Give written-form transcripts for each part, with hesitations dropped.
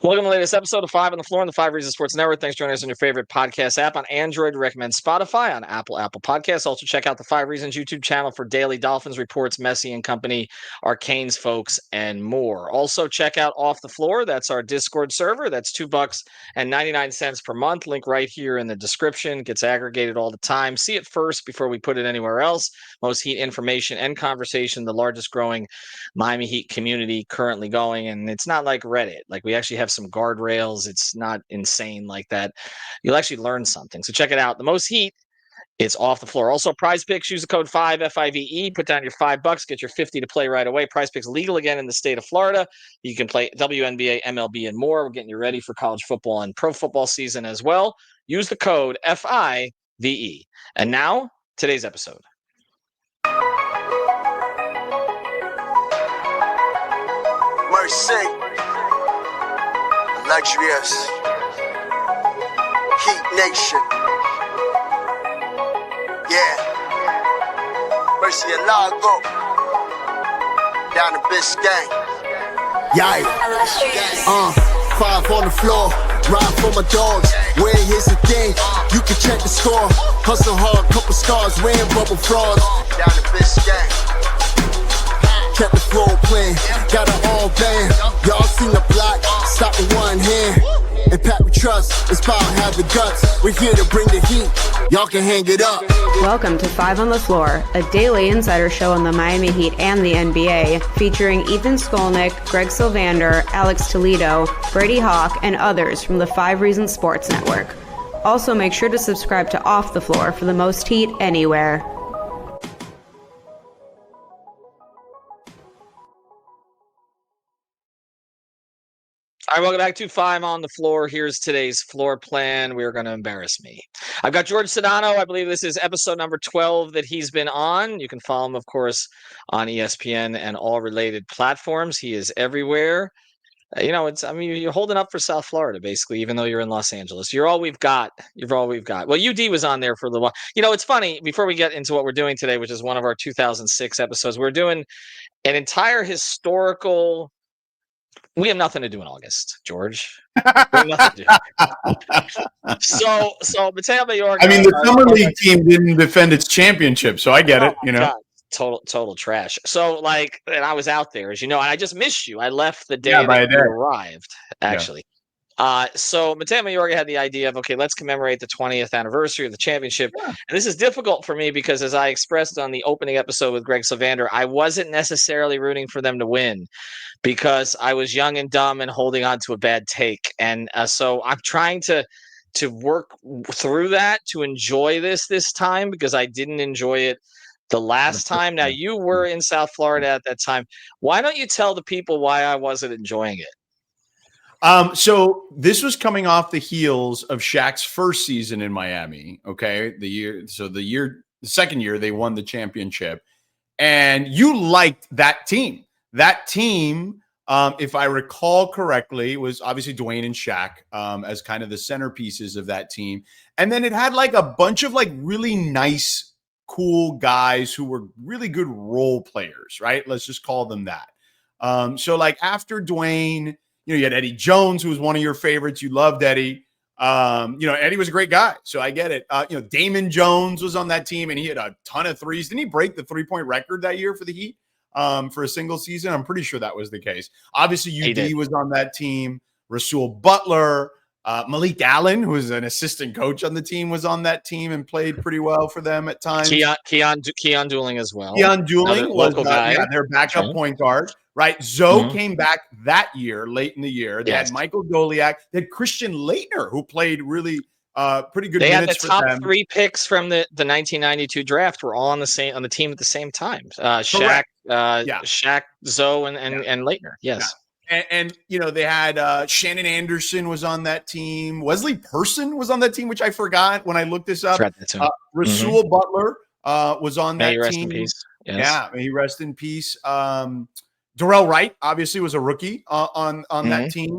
Welcome to the latest episode of Five on the Floor on the Five Reasons Sports Network. Thanks for joining us on your favorite podcast app. On Android, recommend Spotify. On Apple Podcasts. Also, check out the Five Reasons YouTube channel for daily Dolphins reports, Messi and company, Arcane's folks, and more. Also, check out Off the Floor. That's our Discord server. That's $2.99 per month. Link right here in the description. Gets aggregated all the time. See it first before we put it anywhere else. Most Heat information and conversation. The largest growing Miami Heat community currently going, and it's not like Reddit. Like, we actually have some guardrails. It's not insane like that. You'll actually learn something. So check it out. The Most Heat, it's Off the Floor. Also, Prize Picks, use the code 5 FIVE. Put down your $5, get your 50 to play right away. Prize Picks legal again in the state of Florida. You can play WNBA, MLB, and more. We're getting you ready for college football and pro football season as well. Use the code FIVE. And now, today's episode. Mercy, luxurious, Heat Nation, yeah, Mercy and Lago, down to Biscayne, yay, five on the floor, ride for my dogs, where here's the thing, you can check the score, hustle hard, couple scars, wearing bubble frauds, down to Biscayne. Kept the floor playing, got it all band. Y'all seen the block, stop with one hand. And Pat, we trust, it's power, have the guts. We're here to bring the heat, y'all can hang it up. Welcome to Five on the Floor, a daily insider show on the Miami Heat and the NBA, featuring Ethan Skolnick, Greg Sylvander, Alex Toledo, Brady Hawk, and others from the Five Reasons Sports Network. Also, make sure to subscribe to Off the Floor for the most heat anywhere. All right, welcome back to Five on the Floor. Here's today's floor plan. We're going to embarrass me. I've got Jorge Sedano. I believe this is episode number 12 that he's been on. You can follow him, of course, on ESPN and all related platforms. He is everywhere. You're holding up for South Florida, basically, even though you're in Los Angeles. You're all we've got. You're all we've got. Well, UD was on there for a little while. You know, it's funny, before we get into what we're doing today, which is one of our 2006 episodes, we're doing an entire historical... We have nothing to do in August, George. We have nothing to do. So Mateo Mayorga. I mean, the summer league team didn't defend its championship, so I get it. You know, God, total trash. So, and I was out there, as you know, and I just missed you. I left the day that you arrived, actually. Yeah. So Mateo Mayorga had the idea of, okay, let's commemorate the 20th anniversary of the championship. Yeah. And this is difficult for me because, as I expressed on the opening episode with Greg Sylvander, I wasn't necessarily rooting for them to win, because I was young and dumb and holding on to a bad take. And so I'm trying to work through that, to enjoy this time, because I didn't enjoy it the last time. Now, you were in South Florida at that time. Why don't you tell the people why I wasn't enjoying it? So this was coming off the heels of Shaq's first season in Miami. Okay. The second year they won the championship, and you liked that team. That team, if I recall correctly, was obviously Dwayne and Shaq as kind of the centerpieces of that team. And then it had like a bunch of like really nice, cool guys who were really good role players, right? Let's just call them that. So like after Dwayne, you had Eddie Jones, who was one of your favorites. You loved Eddie. Eddie was a great guy, so I get it. Damon Jones was on that team, and he had a ton of threes. Didn't he break the three-point record that year for the Heat for a single season? I'm pretty sure that was the case. Obviously, UD was on that team. Rasul Butler, Malik Allen, who was an assistant coach on the team, was on that team and played pretty well for them at times. Keon Dooling as well. Keon Dooling was their backup point guard. Right. Zoe came back that year, late in the year. They had Michael Goliak. They had Christian Laettner, who played really pretty good minutes for them. They had the top 3 picks from the 1992 draft were all on the team at the same time. Shaq, Zoe, and Laettner. Yes. Yeah. And they had Shannon Anderson was on that team. Wesley Person was on that team, which I forgot when I looked this up. Rasul Butler was on that team. May he rest in peace. Yes. Yeah, may he rest in peace. Darrell Wright obviously was a rookie on that team.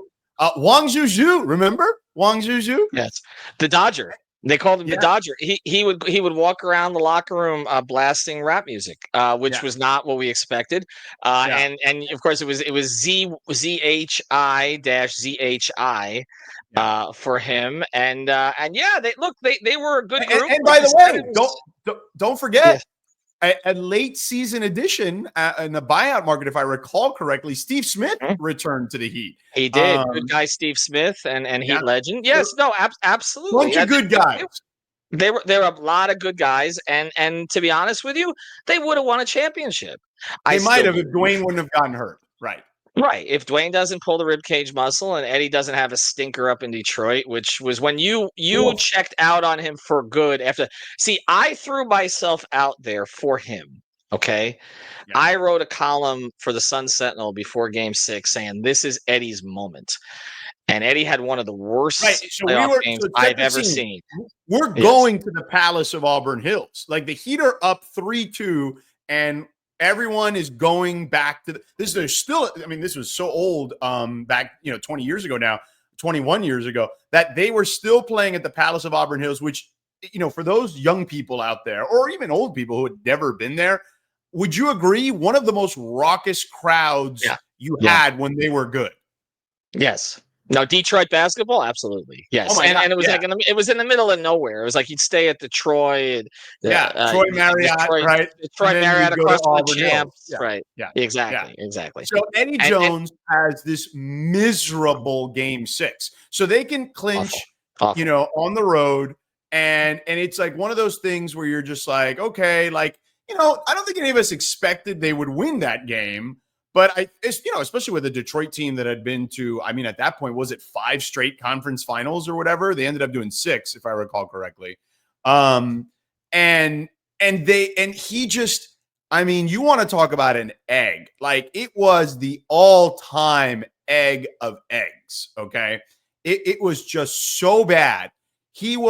Wang Zhuzhu, remember Wang Zhuzhu? Yes, the Dodger. They called him the Dodger. He would walk around the locker room blasting rap music, which was not what we expected. And of course it was ZHI for him. And they were a good group. And by the way, don't forget. A late season addition in the buyout market, if I recall correctly, Steve Smith returned to the Heat. He did. Good guy, Steve Smith, and Heat legend. Yes, no, absolutely. Bunch of good guys. There were a lot of good guys, and to be honest with you, they would have won a championship. They might have if Dwayne wouldn't have gotten hurt. Right. Right. If Dwayne doesn't pull the ribcage muscle and Eddie doesn't have a stinker up in Detroit, which was when you checked out on him for good after. See, I threw myself out there for him. Okay. Yeah. I wrote a column for the Sun Sentinel before Game 6 saying this is Eddie's moment. And Eddie had one of the worst playoff games I've ever seen. We're going to the Palace of Auburn Hills. Like the Heat are up 3-2 and everyone is going back to this. There's still, I mean, this was so old back, 20 years ago now, 21 years ago, that they were still playing at the Palace of Auburn Hills, which, for those young people out there, or even old people who had never been there, would you agree? One of the most raucous crowds you had when they were good. Yes. No, Detroit basketball, absolutely. Yes, and it was it was in the middle of nowhere. It was like you'd stay at the Troy, Troy Marriott, right? Troy Marriott across from the Champs, right? Yeah, exactly. So Eddie Jones has this miserable Game 6, so they can clinch, awful. On the road, and it's like one of those things where you're just like, okay, like I don't think any of us expected they would win that game. But especially with a Detroit team that had been to, I mean, at that point, was it 5 straight conference finals or whatever? They ended up doing 6, if I recall correctly. And he just, I mean, you want to talk about an egg? Like it was the all-time egg of eggs. Okay, it was just so bad. I'm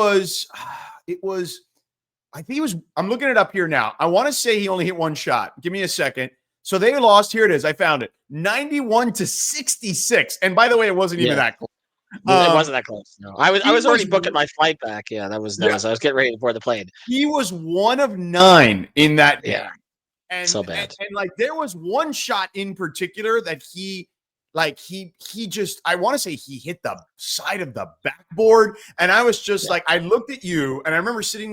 looking it up here now. I want to say he only hit 1 shot. Give me a second. So they lost. Here it is. I found it. 91-66. And by the way, it wasn't even that close. It wasn't that close. No, I was already booking my flight back. Yeah, that was. I was getting ready before the plane. He was 1 of 9 in that game. Yeah, and so bad. And like there was one shot in particular that he just, I want to say he hit the side of the backboard. And I was just like, I looked at you and I remember I was sitting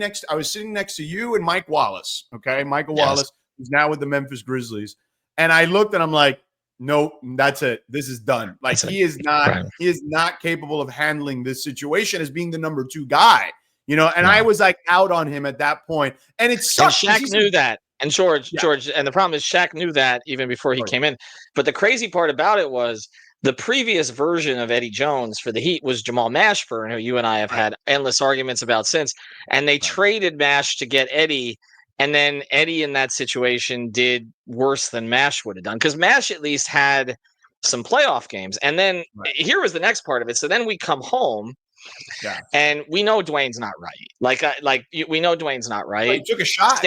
next to you and Mike Wallace. Okay, Michael Wallace. He's now with the Memphis Grizzlies. And I looked and I'm like, nope, that's it. This is done. Like he is not capable of handling this situation as being the number 2 guy, and I was like out on him at that point. And it sucked. And Shaq knew that. And George, and the problem is Shaq knew that even before he came in. But the crazy part about it was the previous version of Eddie Jones for the Heat was Jamal Mashburn, who you and I have had endless arguments about since. And they traded Mash to get Eddie. And then Eddie in that situation did worse than Mash would have done because Mash at least had some playoff games. And then here was the next part of it. So then we come home and we know Dwayne's not right. We know Dwayne's not right. Well, he took a shot.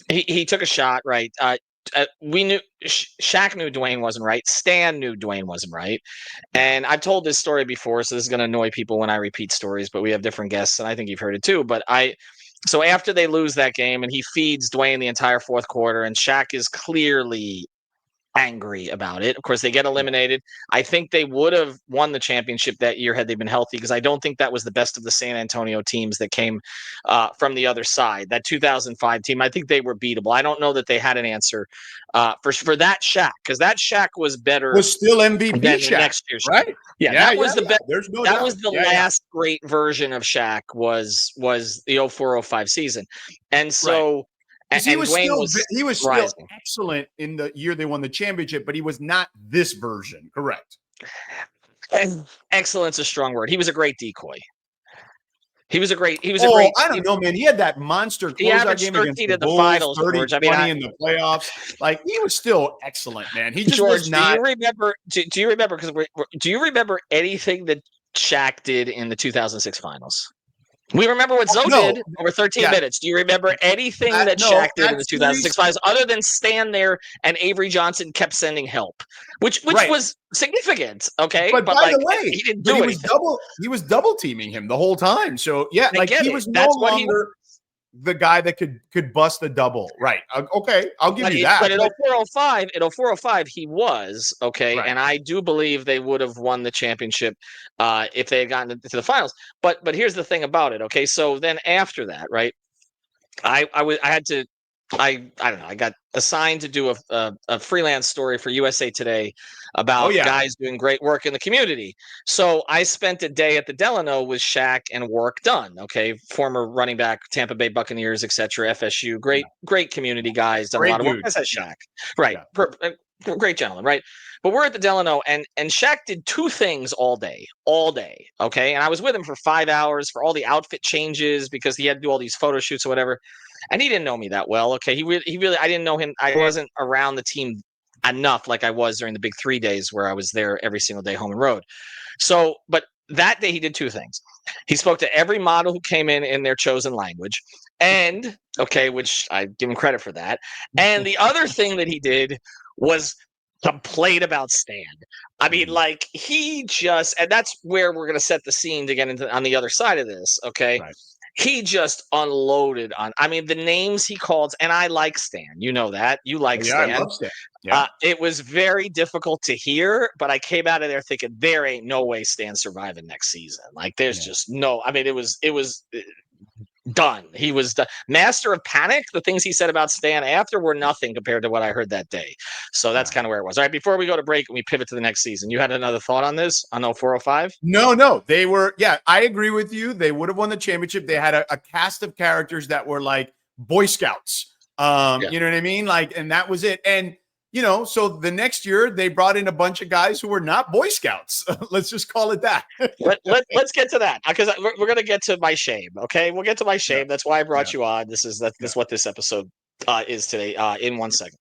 He took a shot, right? We knew Shaq knew Dwayne wasn't right. Stan knew Dwayne wasn't right. And I've told this story before, so this is going to annoy people when I repeat stories, but we have different guests and I think you've heard it too. But so after they lose that game and he feeds Dwayne the entire 4th quarter and Shaq is clearly angry about it. Of course, they get eliminated. I think they would have won the championship that year had they been healthy because I don't think that was the best of the San Antonio teams that came from the other side. That 2005 team, I think they were beatable. I don't know that they had an answer for that Shaq because that Shaq was better. Was still MVP Shaq, next year's right? Yeah, that was the best. There's no doubt. Was the last great version of Shaq was the 04-05 season, and so. Right. He was still excellent in the year they won the championship, but he was not this version. Correct. Excellent's a strong word. He was a great decoy. I don't know, man. He had that monster closeout game against the Bulls, finals, 30-20 in the playoffs. Like he was still excellent, man. He just was not. Do you remember? Because do you remember anything that Shaq did in the 2006 finals? We remember what Zoe did over 13 minutes. Do you remember anything that Shaq did in the 2006 finals other than stand there and Avery Johnson kept sending help, which was significant, okay? But by the way, he didn't do anything. He was double teaming him the whole time. So, he was no longer the guy that could bust a double. Right. Okay, I'll give you that. But in 0405, he was, okay, and I do believe they would have won the championship if they had gotten to the finals. But here's the thing about it, okay? So then after that, right, I don't know. I got assigned to do a freelance story for USA Today about guys doing great work in the community. So I spent a day at the Delano with Shaq and Work Dunn. Okay, former running back, Tampa Bay Buccaneers, etc. FSU, great community guys, done a lot of work. That's Shaq, right? Great gentleman, right? But we're at the Delano, and Shaq did two things all day. Okay, and I was with him for 5 hours for all the outfit changes because he had to do all these photo shoots or whatever. And he didn't know me that well. Okay, he really I didn't know him. I wasn't around the team enough like I was during the big 3 days where I was there every single day, home and road. So, but that day he did two things. He spoke to every model who came in their chosen language, and which I give him credit for that. And the other thing that he did was complain about Stan. I mean, like he just, and that's where we're going to set the scene to get into on the other side of this. Okay. Right. He just unloaded on, I mean, the names he called, and I like Stan. You know that. You like Stan. I love Stan. Yeah. It was very difficult to hear, but I came out of there thinking there ain't no way Stan's surviving next season. Like there's just no, I mean, it was done. He was the master of panic. The things he said about Stan after were nothing compared to what I heard that day. So that's kind of where it was. All right, before we go to break and we pivot to the next season, you had another thought on this on 0405? No. They were, I agree with you. They would have won the championship. They had a cast of characters that were like Boy Scouts. You know what I mean? Like, and that was it. And so the next year they brought in a bunch of guys who were not Boy Scouts. Let's just call it that. Let's get to that because we're going to get to my shame. Okay, we'll get to my shame. That's why I brought you on. This is what this episode is today. In 1 second.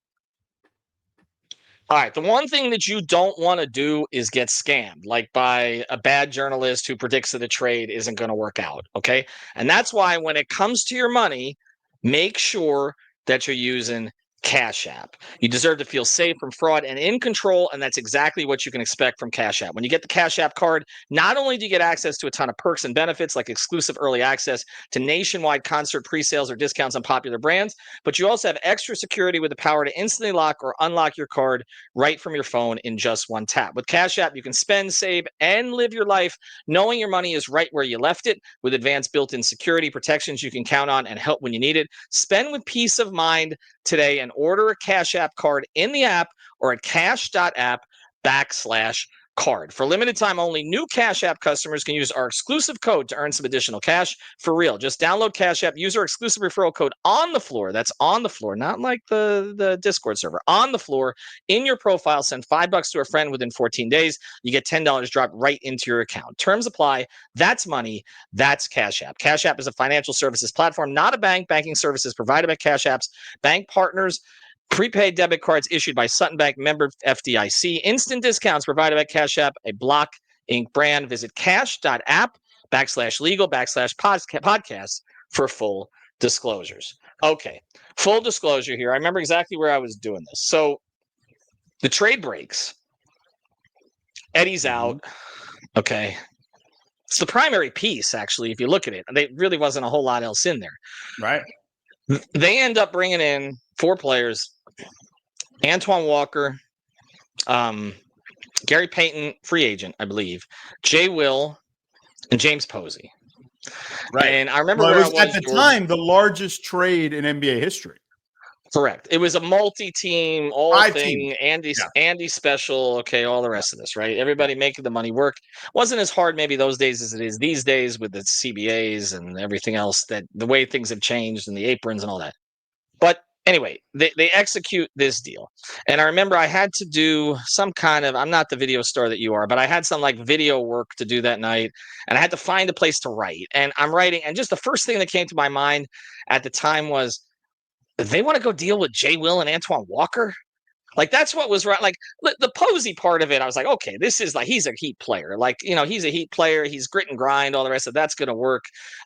All right. The one thing that you don't want to do is get scammed, like by a bad journalist who predicts that a trade isn't going to work out. Okay, and that's why when it comes to your money, make sure that you're using Cash App. You deserve to feel safe from fraud and in control, and that's exactly what you can expect from Cash App. When you get the Cash App card, not only do you get access to a ton of perks and benefits like exclusive early access to nationwide concert pre-sales or discounts on popular brands, but you also have extra security with the power to instantly lock or unlock your card right from your phone in just one tap. With Cash App, you can spend, save, and live your life knowing your money is right where you left it with advanced built-in security protections you can count on and help when you need it. Spend with peace of mind today and order a Cash App card in the app or at cash.app/card. For limited time only, new Cash App customers can use our exclusive code to earn some additional cash for real. Just download Cash App, use our exclusive referral code on the floor. That's on the floor, not like the Discord server. On the floor in your profile, send $5 to a friend within 14 days. You get $10 dropped right into your account. Terms apply. That's money. That's Cash App. Cash App is a financial services platform, not a bank. Banking services provided by Cash App's bank partners. Prepaid debit cards issued by Sutton Bank, member FDIC. Instant discounts provided by Cash App, a Block Inc. brand. Visit cash.app/legal/podcast for full disclosures. Okay, full disclosure here. I remember exactly where I was doing this. So the trade breaks. Eddie's out. Okay. It's the primary piece, actually, if you look at it. There really wasn't a whole lot else in there. Right. They end up bringing in 4 players. Antoine Walker, Gary Payton, free agent, I believe, Jay Will, and James Posey. Right. And I remember it was at the time the largest trade in NBA history. Correct. It was a multi-team, all-thing, Andy special, okay, all the rest of this, right? Everybody making the money work. Wasn't as hard maybe those days as it is these days with the CBAs and everything else, that the way things have changed and the aprons and all that. But anyway, they execute this deal. And I remember I had to do some kind of, I'm not the video star that you are, but I had some like video work to do that night. And I had to find a place to write. And I'm writing. And just the first thing that came to my mind at the time was, they want to go deal with Jay Will and Antoine Walker? Like that's what was right. Like the Posey part of it, I was like, okay, this is like he's a Heat player. Like he's a Heat player. He's grit and grind. All the rest of that's going to work.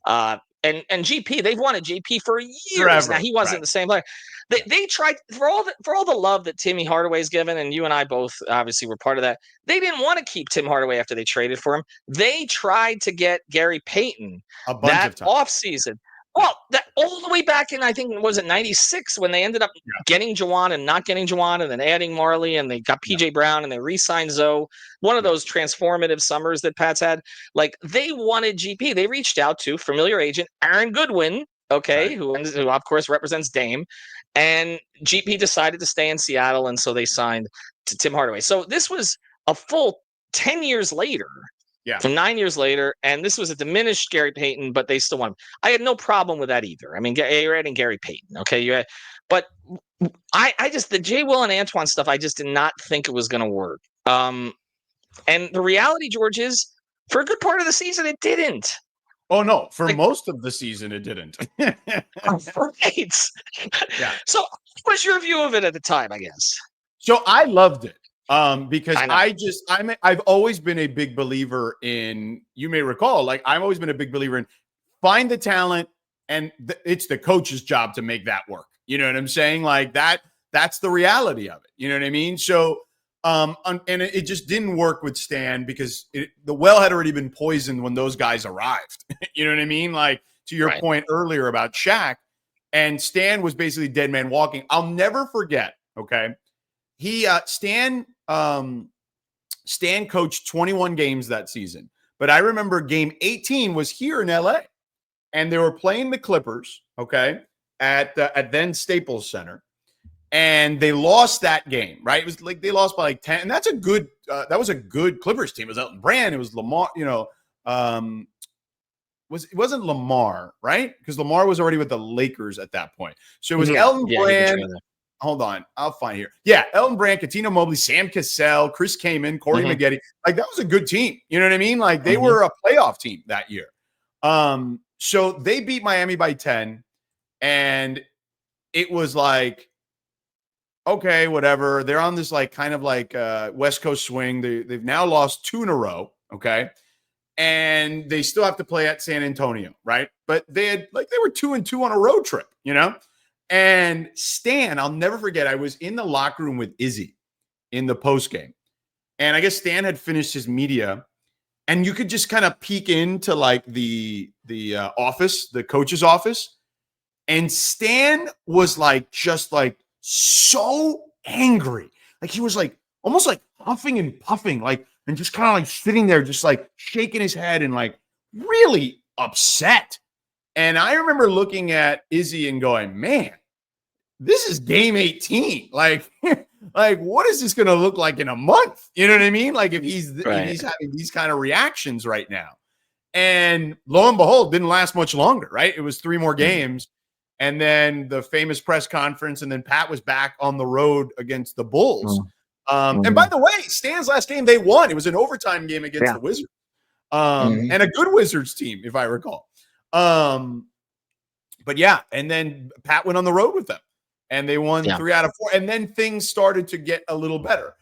And GP, they've wanted GP for years. Now Forever. he wasn't Right. the same player. They tried for all the love that Timmy Hardaway's given, and you and I both obviously were part of that. They didn't want to keep Tim Hardaway after they traded for him. They tried to get Gary Payton A bunch that of times. offseason. Well, that all the way back in, I think, was it 96 when they ended up getting Jawan and not getting Jawan and then adding Marley and they got PJ Brown and they re-signed Zoe. One of those transformative summers that Pat's had. Like they wanted GP. They reached out to familiar agent Aaron Goodwin, who of course represents Dame. And GP decided to stay in Seattle, and so they signed to Tim Hardaway. So this was a full 10 years later. Yeah. From 9 years later, and this was a diminished Gary Payton, but they still won. I had no problem with that either. I mean, you're adding Gary Payton, okay? But I just the Jay Will and Antoine stuff. I just did not think it was going to work. And the reality, George, is for a good part of the season, it didn't. Oh no, for most of the season, it didn't. Right. Yeah. So, what was your view of it at the time? I guess. So I loved it. Because I've always been a big believer in, you may recall, like I've always been a big believer in find the talent and it's the coach's job to make that work. You know what I'm saying? Like that's the reality of it. You know what I mean? So, and it just didn't work with Stan because the well had already been poisoned when those guys arrived. You know what I mean? Like to your point earlier about Shaq, and Stan was basically dead man walking. I'll never forget. Okay. Stan coached 21 games that season, but I remember game 18 was here in LA and they were playing the Clippers, okay, at then Staples Center, and they lost that game, right? It was like they lost by like 10, and that's a good that was a good Clippers team. It was Elton Brand, it was Lamar, it wasn't Lamar, right? Because Lamar was already with the Lakers at that point. So it was Elton Brand. Hold on, I'll find here. Yeah, Elton Brand, Cuttino Mobley, Sam Cassell, Chris Kaman, Corey Maggette. Like that was a good team. You know what I mean? Like they were a playoff team that year. So they beat Miami by 10, and it was like, okay, whatever. They're on this like kind of like West Coast swing. They've now lost 2 in a row. Okay. And they still have to play at San Antonio, right? But they were 2-2 on a road trip, you know? And Stan, I'll never forget, I was in the locker room with Izzy in the post game. And I guess Stan had finished his media, and you could just kind of peek into like the office, the coach's office. And Stan was like, just like so angry. Like he was like almost like huffing and puffing, like, and just kind of like sitting there, just like shaking his head and like really upset. And I remember looking at Izzy and going, man, this is game 18. Like, like what is this going to look like in a month? You know what I mean? Like if he's having these kind of reactions right now. And lo and behold, didn't last much longer, right? It was 3 more games. And then the famous press conference. And then Pat was back on the road against the Bulls. And by the way, Stan's last game, they won. It was an overtime game against the Wizards. And a good Wizards team, if I recall. But yeah, and then Pat went on the road with them and they won 3 out of 4. And then things started to get a little better.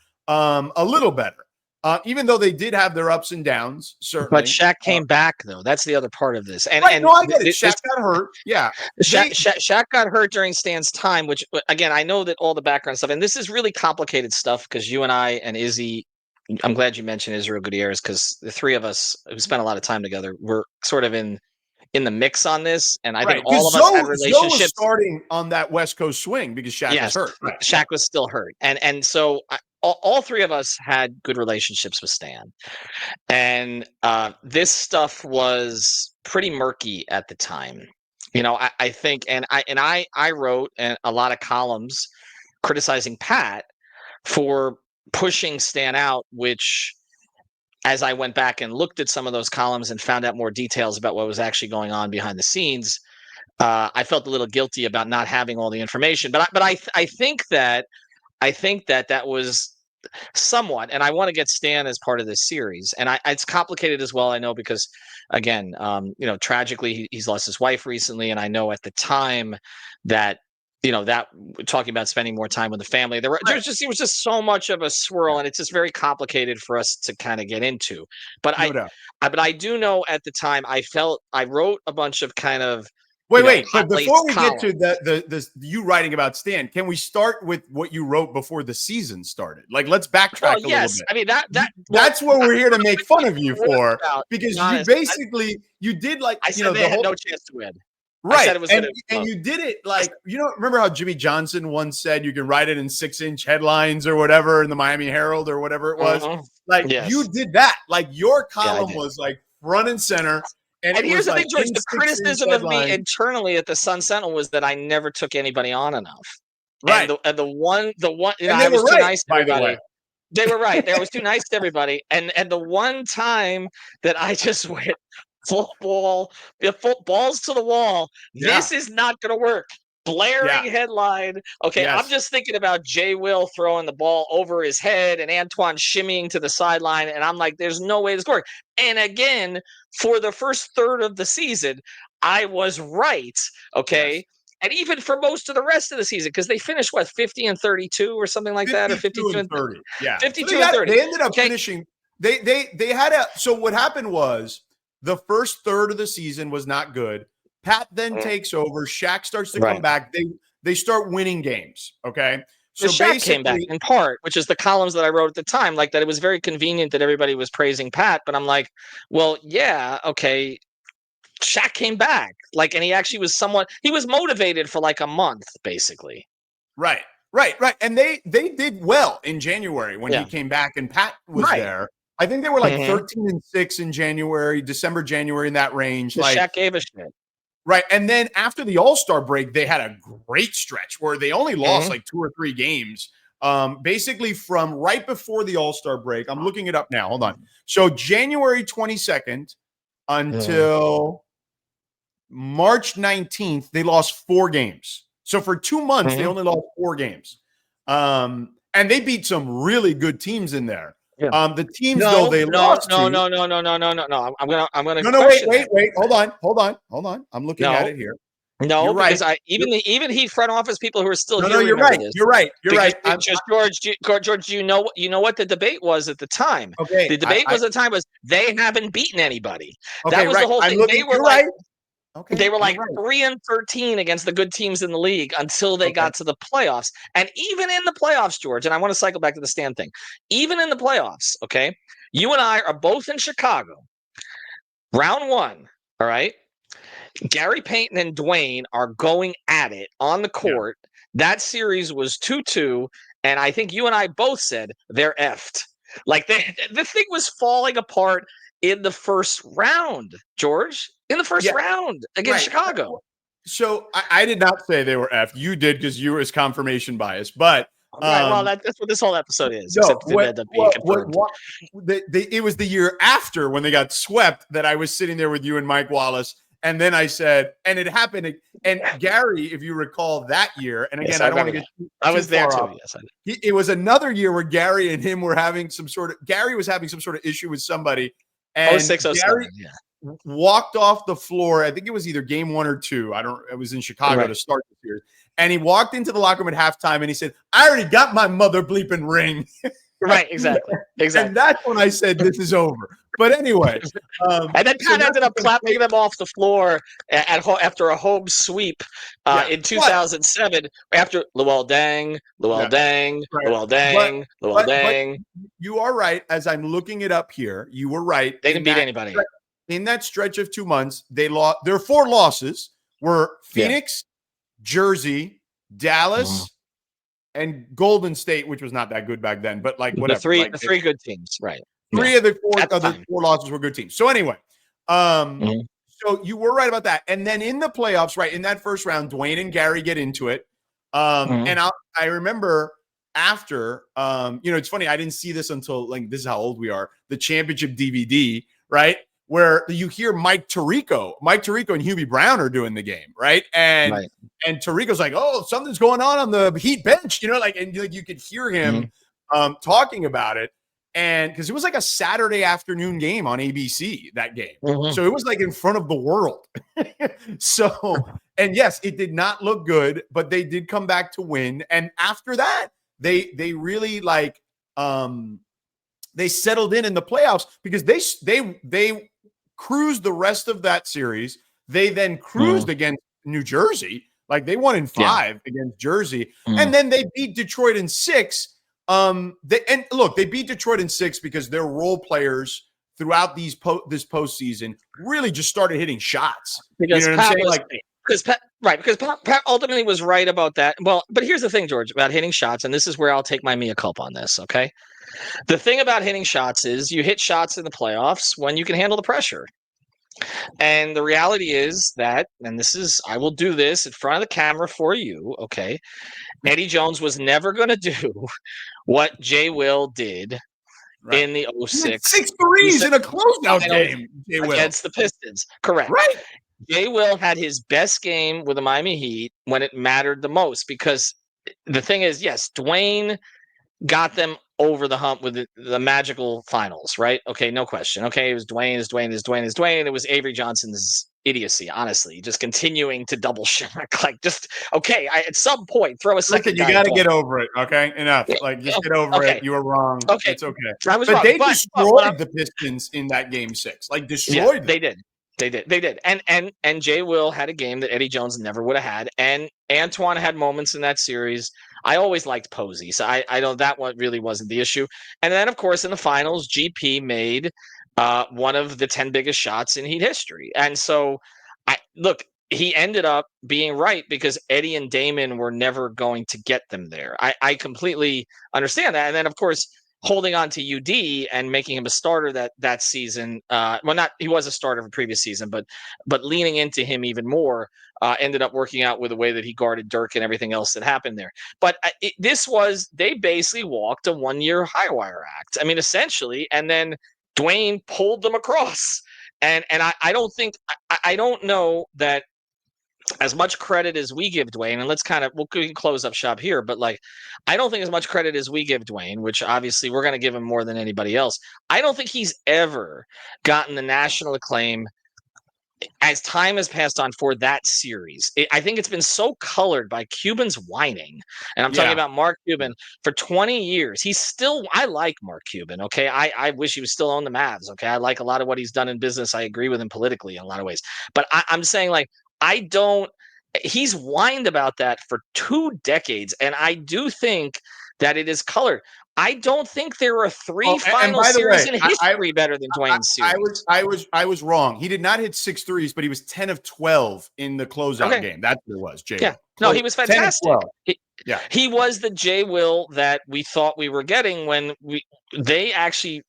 Even though they did have their ups and downs, certainly. But Shaq came back, though. That's the other part of this. And, no, I get it. Shaq got hurt. Yeah. Shaq got hurt during Stan's time, which, again, I know that all the background stuff, and this is really complicated stuff because you and I and Izzy, I'm glad you mentioned Israel Gutierrez because the 3 of us who spent a lot of time together were sort of in the mix on this, and I think all of us had relationships. Was starting on that West Coast swing because Shaq was hurt. Right. Shaq was still hurt, and so all 3 of us had good relationships with Stan, and this stuff was pretty murky at the time. You know, I think, and I wrote a lot of columns criticizing Pat for pushing Stan out, which, as I went back and looked at some of those columns and found out more details about what was actually going on behind the scenes, I felt a little guilty about not having all the information. But I think that that was somewhat, and I want to get Stan as part of this series. And it's complicated as well, I know, because again, tragically he's lost his wife recently, and I know at the time that that talking about spending more time with the family. It was just so much of a swirl, and it's just very complicated for us to kind of get into. But No doubt. but I do know at the time I wrote a bunch of kind of Wait. But hot before we columns. get to the you writing about Stan, can we start with what you wrote before the season started? Like, let's backtrack a little bit. I mean that's what we're here to make fun of you for, because you did like I said they had no chance to win. Right. I said it was and you did it like, remember how Jimmy Johnson once said you can write it in 6-inch headlines or whatever in the Miami Herald or whatever it was? Like, you did that. Like, your column was like front and center. And here's the like thing, George, the criticism of me internally at the Sun Sentinel was that I never took anybody on enough. Right. And the one, and I was too nice to everybody. everybody. They were right. I was too nice to everybody. And the one time that I just went balls to the wall, this is not going to work. Blaring headline. Okay, I'm just thinking about Jay Will throwing the ball over his head and Antoine shimmying to the sideline, and I'm like, there's no way this works. And again, for the first third of the season, I was right. Okay. Yes. And even for most of the rest of the season, because they finished 50-32 or something like that, or 52-30. Yeah, 52-30. They ended up finishing. They had a. So what happened was the first third of the season was not good. Pat then takes over. Shaq starts to come back. They start winning games. Okay. So Shaq came back in part, which is the columns that I wrote at the time, like that it was very convenient that everybody was praising Pat, but I'm like, well, yeah, okay. Shaq came back, like, and he actually was he was motivated for like a month, basically. Right. And they did well in January when he came back and Pat was there. I think they were like 13-6 in January, January, in that range. Like, Shaq gave a shit. Right. And then after the All-Star break, they had a great stretch where they only lost like 2 or 3 games. Basically from right before the All-Star break. I'm looking it up now. Hold on. So January 22nd until March 19th, they lost 4 games. So for 2 months, they only lost 4 games. And they beat some really good teams in there. Yeah. The teams lost. No. I'm gonna. No. Wait. Hold on. I'm looking at it here. No, you're because right. Even Heat front office people who are still here. No, you're right. You're right. George, you know what the debate was at the time. Okay. The debate was they haven't beaten anybody. Okay, that was the whole thing. They were right. Okay, they were like 3-13 against the good teams in the league until they got to the playoffs. And even in the playoffs, George, and I want to cycle back to the Stan thing. Even in the playoffs, okay, you and I are both in Chicago. Round 1, all right? Gary Payton and Dwayne are going at it on the court. Yeah. That series was 2-2, and I think you and I both said they're effed. Like, the thing was falling apart in the first round, George. In the first round against Chicago. So I did not say they were effed. You did because you were as confirmation bias. But well, that's what this whole episode is. No, it was the year after when they got swept that I was sitting there with you and Mike Wallace. And then I said, and it happened. And Gary, if you recall that year, and again, I don't want to get I was there too. Yes, I did. It was another year where Gary and him were having Gary was having some sort of issue with somebody. And 06, Gary walked off the floor. I think it was either game 1 or 2. It was in Chicago to start the series. And he walked into the locker room at halftime and he said, I already got my mother bleeping ring. Right, exactly. And that's when I said, this is over. But anyway. And then Pat ended up clapping them off the floor after a home sweep in 2007 after Luol Deng. You are right. As I'm looking it up here, you were right. They didn't beat anybody. In that stretch of 2 months, they lost. Their 4 losses were Phoenix, Jersey, Dallas, and Golden State, which was not that good back then, but like whatever. The three good teams, right? 3 of the 4 losses were good teams. So anyway, so you were right about that. And then in the playoffs, right, in that first round, Dwayne and Gary get into it. And I remember after, it's funny, I didn't see this until, like, this is how old we are, the championship DVD, right? Where you hear Mike Tirico and Hubie Brown are doing the game, right? And Tirico's like, oh, something's going on the Heat bench, and you could hear him talking about it. And because it was like a Saturday afternoon game on ABC, that game. Mhm. So it was like in front of the world. So, and yes, it did not look good, but they did come back to win. And after that, they really like they settled in the playoffs because they cruised the rest of that series. They then cruised against New Jersey. Like they won in 5 against Jersey. And then they beat Detroit in 6. They beat Detroit in 6 because their role players throughout this postseason really just started hitting shots. Because you know what I'm saying? Because Pat ultimately was right about that. Well, but here's the thing, George, about hitting shots, and this is where I'll take my mea culpa on this. Okay, the thing about hitting shots is you hit shots in the playoffs when you can handle the pressure. And the reality is that, and I will do this in front of the camera for you. Okay, Eddie Jones was never going to do what Jay Will did in the 06. 6 threes in a closeout game against the Pistons. Correct. Right. Jay Will had his best game with the Miami Heat when it mattered the most because the thing is, yes, Dwayne got them over the hump with the magical finals, right? Okay, no question. Okay, it was Dwayne. It was Avery Johnson's idiocy, honestly, just continuing to double shack. Like, just okay. At some point, throw a second. You got to get over it. Okay, enough. Like, just get over it. You were wrong. Okay, it's okay. I was but wrong. They destroyed the Pistons in that game 6. Like, destroyed them. They did. They did. And Jay Will had a game that Eddie Jones never would have had. And Antoine had moments in that series. I always liked Posey. So I know that one really wasn't the issue. And then, of course, in the finals, GP made one of the 10 biggest shots in Heat history. And so, he ended up being right because Eddie and Damon were never going to get them there. I completely understand that. And then, of course, holding on to UD and making him a starter that season. He was a starter of the previous season, but leaning into him even more ended up working out with the way that he guarded Dirk and everything else that happened there. But they basically walked a 1-year high wire act. I mean, essentially, and then Dwayne pulled them across. And I don't know that as much credit as we give Dwayne, and we can close up shop here, but I don't think as much credit as we give Dwayne, which obviously we're going to give him more than anybody else. I don't think he's ever gotten the national acclaim as time has passed on for that series. I think it's been so colored by Cuban's whining, and I'm talking about Mark Cuban for 20 years. I like Mark Cuban. Okay. I wish he was still on the Mavs. Okay. I like a lot of what he's done in business. I agree with him politically in a lot of ways, but I'm saying he's whined about that for 2 decades. And I do think that it is colored. I don't think there are 3 final series in history better than Dwayne's series. I was wrong. He did not hit 6 threes, but he was 10 of 12 in the closeout game. That's what it was, Jay. Yeah. No, he was fantastic. He was the Jay Will that we thought we were getting when they actually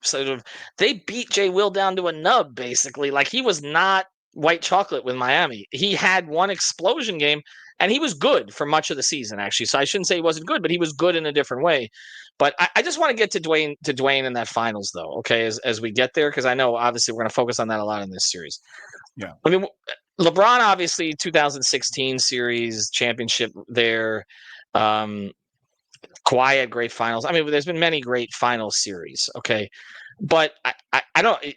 they beat Jay Will down to a nub, basically. Like, he was not white chocolate with Miami. He had one explosion game, and he was good for much of the season, actually. So I shouldn't say he wasn't good, but he was good in a different way. But I just want to get to Dwayne in that finals, though, okay, as we get there, because I know, obviously, we're going to focus on that a lot in this series. Yeah. I mean, LeBron, obviously, 2016 series championship there. Kawhi had great finals. I mean, there's been many great final series, okay? But I don't –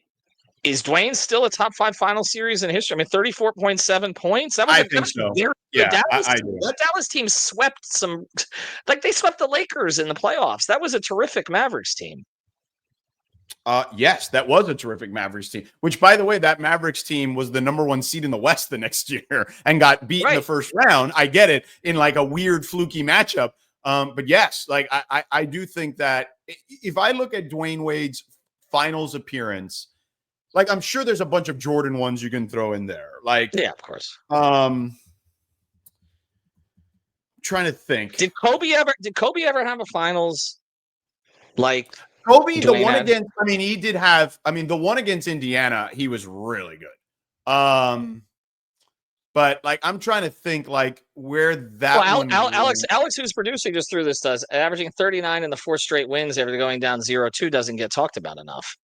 is Dwayne still a top 5 final series in history? I mean, 34.7 points. I think so. Yeah, I do. That Dallas team swept they swept the Lakers in the playoffs. That was a terrific Mavericks team. Yes, that was a terrific Mavericks team, which, by the way, that Mavericks team was the number 1 seed in the West the next year and got beat in the first round. I get it, in like a weird fluky matchup. But yes, I do think that if I look at Dwayne Wade's finals appearance, I'm sure there's a bunch of Jordan ones you can throw in there. Yeah, of course. Trying to think. Did Kobe ever have a finals like Kobe? Dwayne The one had? against, he did have. The one against Indiana, he was really good. But I'm trying to think where that. Well, Alex, who's producing, just threw this to us, averaging 39 in the 4 straight wins after going down 0-2, doesn't get talked about enough.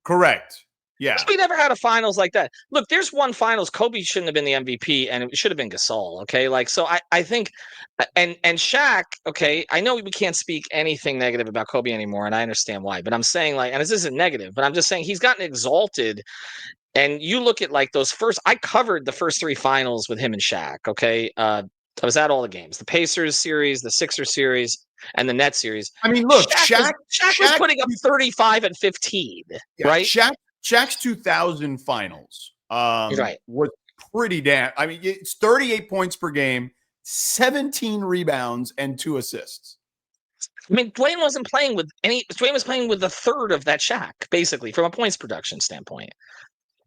Correct. Yeah. We never had a finals like that. Look, there's one finals. Kobe shouldn't have been the MVP, and it should have been Gasol. Okay, like so, I think, and Shaq. Okay, I know we can't speak anything negative about Kobe anymore, and I understand why. But I'm saying like, and this isn't negative, but I'm just saying he's gotten exalted. And you look at like those first. I covered the first 3 finals with him and Shaq. Okay, I was at all the games: the Pacers series, the Sixers series, and the Nets series. I mean, look, Shaq was putting up 35 and 15, yeah, right? Shaq's 2000 finals Right. was pretty damn. I mean, it's 38 points per game, 17 rebounds, and 2 assists. I mean, Dwayne wasn't playing with any. Dwayne was playing with a third of that Shaq, basically, from a points production standpoint.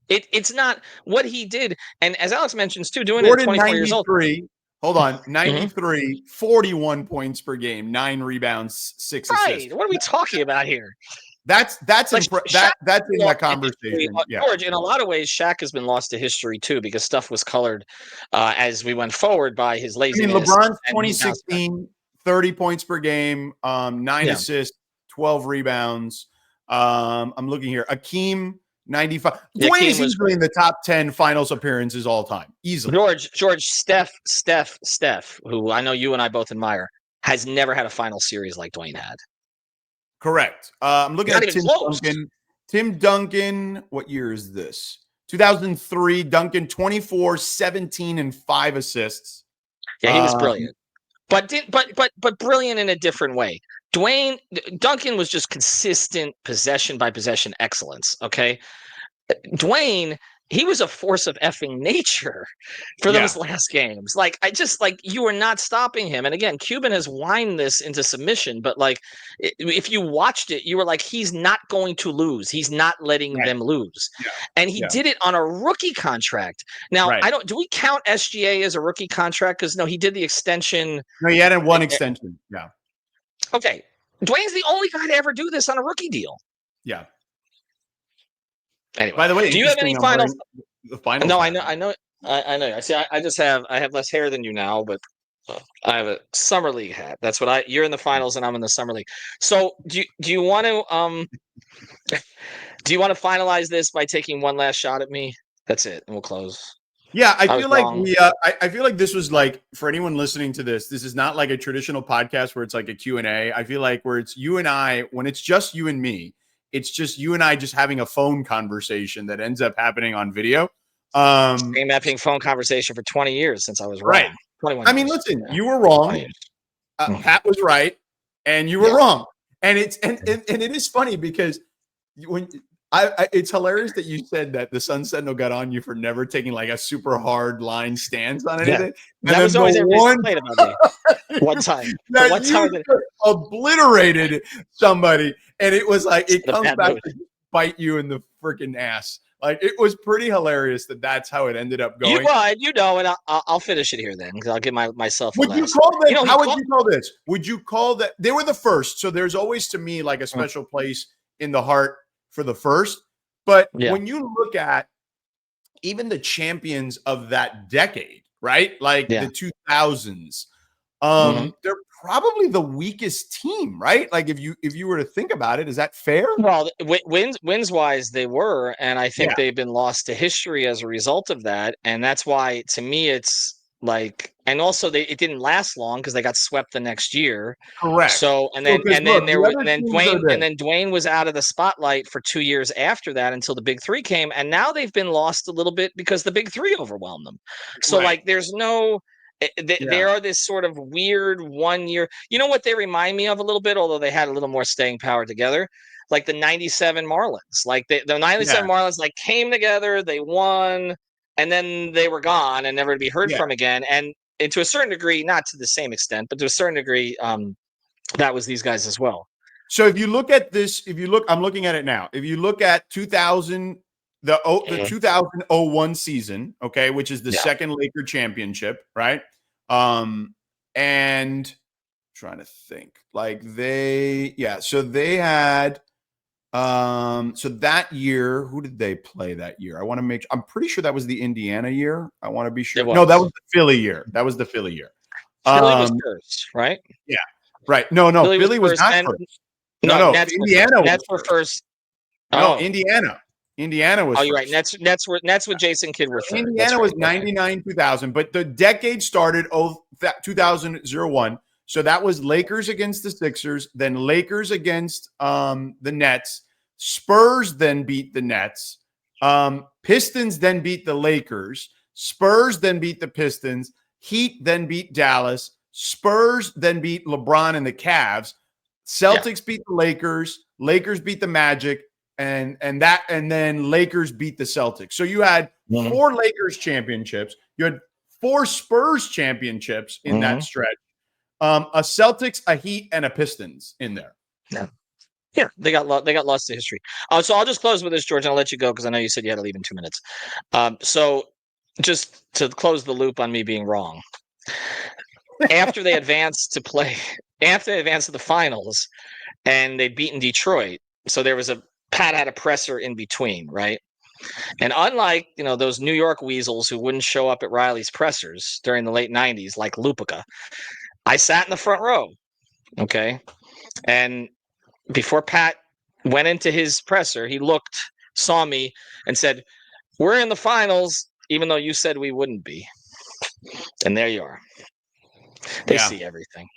It's not what he did, and as Alex mentions too, doing it at 24 years old. Hold on, 93, 41 points per game, 9 rebounds, 6 assists. Right. What are we talking about here? That's Like, that's in that conversation. Yeah. George, in a lot of ways, Shaq has been lost to history too, because stuff was colored as we went forward by his I laziness. mean, LeBron's 2016, 30 points per game, 9 assists, 12 rebounds. I'm looking here. Akeem, 95. Dwayne is easily in the top 10 finals appearances all time. Easily. George, Steph, who I know you and I both admire, has never had a final series like Dwayne had. Correct. I'm looking Not at even Tim close. Duncan. Tim Duncan, what year is this? 2003, Duncan, 24, 17, and 5 assists. Yeah, he was brilliant. But brilliant in a different way. Duncan was just consistent possession by possession excellence. Okay. Dwayne, he was a force of effing nature for those last games. Like, you were not stopping him. And again, Cuban has whined this into submission, but like, if you watched it, you were like, he's not going to lose. He's not letting them lose. Yeah. And he did it on a rookie contract. Now, do we count SGA as a rookie contract? Because no, he did the extension. No, he had one extension. Yeah. Okay. Dwayne's the only guy to ever do this on a rookie deal. Yeah. Anyway, by the way, do you have any finals? The finals? No, I know. I see. I just have. I have less hair than you now, but I have a summer league hat. That's what you're in the finals, and I'm in the summer league. So, do you want to do you want to finalize this by taking one last shot at me? That's it, and we'll close. Yeah, I feel like I feel like this was like, for anyone listening to this, this is not like a traditional podcast where it's like a Q&A. I feel like where it's you and I, when it's just you and me. It's just you and I just having a phone conversation that ends up happening on video. Same mapping phone conversation for 20 years since I was wrong. Right. 21 I mean, listen, you were wrong. Pat was right, and you were wrong. And it's and it is funny because when it's hilarious that you said that the Sun Sentinel got on you for never taking like a super hard line stance on anything. Yeah. That was always one complaint about me. One time. Obliterated somebody, and it was like it comes back to bite you in the freaking ass. Like, it was pretty hilarious that's how it ended up going. And I'll finish it here then, because I'll give myself. Would you call that? How would you call this? Would you call that? They were the first, so there's always to me like a special place in the heart for the first. But when you look at even the champions of that decade, right? Like the 2000s, they're probably the weakest team, right? Like if you were to think about it, is that fair? Well, wins wise, they were, and I think they've been lost to history as a result of that, and that's why to me it's like, and also it didn't last long because they got swept the next year. Correct. So Dwayne was out of the spotlight for 2 years after that until the Big Three came, and now they've been lost a little bit because the Big Three overwhelmed them. So like, there's no. They are this sort of weird 1 year. You know what they remind me of a little bit, although they had a little more staying power together, like the '97 Marlins. Like the '97 Marlins like came together, they won, and then they were gone and never to be heard from again. And to a certain degree, not to the same extent, but to a certain degree, that was these guys as well. So if you look at this, I'm looking at it now. If you look at 2000. The 2001 season, okay, which is the second Laker championship, right? And trying to think, like so they had, so that year, who did they play that year? I want to I'm pretty sure that was the Indiana year. I want to be sure. No, that was the Philly year. Philly was first, right? Yeah, right. No, Philly was not first. No, Indiana. Nets were first. No, Indiana. Indiana was Oh, you're right. first. Nets with Jason Kidd were third. Indiana was 99, 2000, but the decade started 2001. So that was Lakers against the Sixers, then Lakers against the Nets. Spurs then beat the Nets. Pistons then beat the Lakers. Spurs then beat the Pistons. Heat then beat Dallas. Spurs then beat LeBron and the Cavs. Celtics beat the Lakers. Lakers beat the Magic. And then Lakers beat the Celtics. So you had 4 Lakers championships. You had 4 Spurs championships in that stretch. A Celtics, a Heat, and a Pistons in there. Yeah, they got lost to history. So I'll just close with this, George, and I'll let you go because I know you said you had to leave in 2 minutes. So just to close the loop on me being wrong, after they advanced to the finals, and they'd beaten Detroit, so there was Pat had a presser in between, right? And unlike those New York weasels who wouldn't show up at Riley's pressers during the late '90s, like Lupica, I sat in the front row, okay, and before Pat went into his presser, he saw me, and said, "We're in the finals, even though you said we wouldn't be." And there you are. They see everything.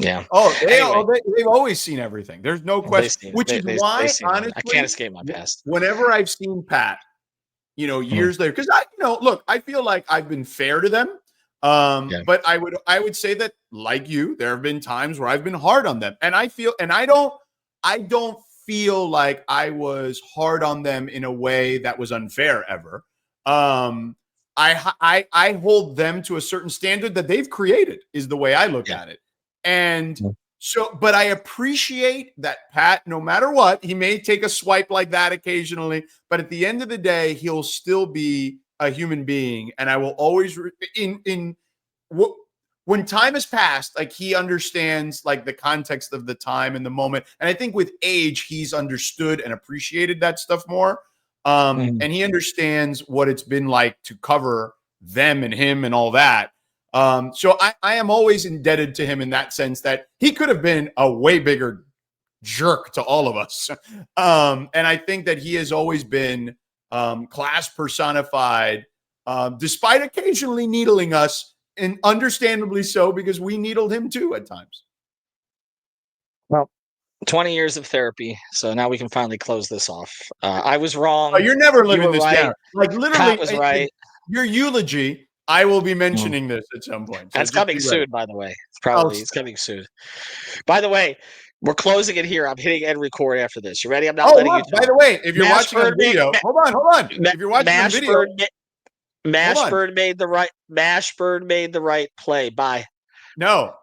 Yeah. Oh, they've always seen everything. There's no question. Which is why, honestly, I can't escape my past. Whenever I've seen Pat, years later, because look, I feel like I've been fair to them. But I would say that, like you, there have been times where I've been hard on them, and I don't feel like I was hard on them in a way that was unfair ever. I hold them to a certain standard that they've created, is the way I look at it. And so, but I appreciate that Pat, no matter what, he may take a swipe like that occasionally, but at the end of the day, he'll still be a human being. And I will always when time has passed, like, he understands like the context of the time and the moment. And I think with age, he's understood and appreciated that stuff more. And he understands what it's been like to cover them and him and all that. So I am always indebted to him in that sense, that he could have been a way bigger jerk to all of us. And I think that he has always been class personified, despite occasionally needling us, and understandably so, because we needled him too at times. Well, 20 years of therapy, so now we can finally close this off. I was wrong. Oh, you're never living this down. Like, literally, Pat was right. Your eulogy, I will be mentioning this at some point. So that's coming soon, by the way. It's coming soon. By the way, we're closing it here. I'm hitting end record after this. You ready? I'm not letting you talk. By the way, if you're watching on video, hold on. If you're watching on video, Mashburn made the right play. Bye. No.